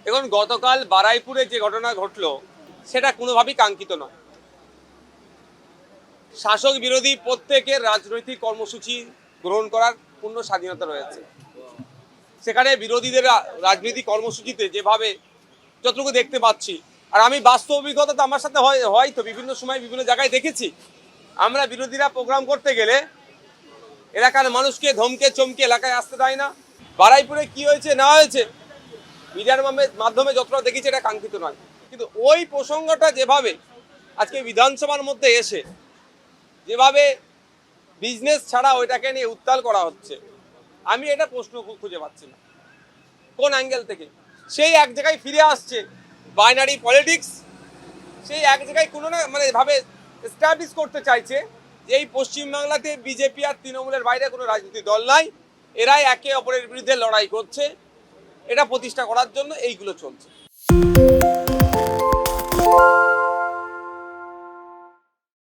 এখন গতকাল বারাইপুরে যে ঘটনা ঘটলো সেটা কোনোভাবেই কাঙ্ক্ষিত নয়। শাসক বিরোধী প্রত্যেকের রাজনৈতিক কর্মসূচি গ্রহণ করার পূর্ণ স্বাধীনতা রয়েছে। সেখানে বিরোধীদের রাজনৈতিক কর্মসূচিতে যেভাবে যতটুকু দেখতে পাচ্ছি, আর আমি বাস্তব অভিজ্ঞতা তো আমার সাথে হয় তো বিভিন্ন সময় বিভিন্ন জায়গায় দেখেছি, আমরা বিরোধীরা প্রোগ্রাম করতে গেলে এলাকার মানুষকে ধমকে চমকে এলাকায় আসতে দেয় না। বারাইপুরে কি হয়েছে না হয়েছে মিডিয়ার মাধ্যমে যতটা দেখেছি এটা কাঙ্ক্ষিত নয়, কিন্তু ওই প্রসঙ্গটা যেভাবে আজকে বিধানসভার মধ্যে এসে যেভাবে বিজনেস ছাড়া ওইটাকে নিয়ে উত্তাল করা হচ্ছে, আমি এটা প্রশ্ন খুঁজে পাচ্ছি না কোন অ্যাঙ্গেল থেকে। সেই এক জায়গায় ফিরে আসছে বাইনারি পলিটিক্স, সেই এক জায়গায় কোনো না মানে ভাবে এস্টাবলিশ করতে চাইছে যে এই পশ্চিমবাংলাতে বিজেপি আর তৃণমূলের বাইরে কোনো রাজনৈতিক দল নাই, এরাই একে অপরের বিরুদ্ধে লড়াই করছে। এটা প্রতিষ্ঠা করার জন্য এইগুলো চলছে।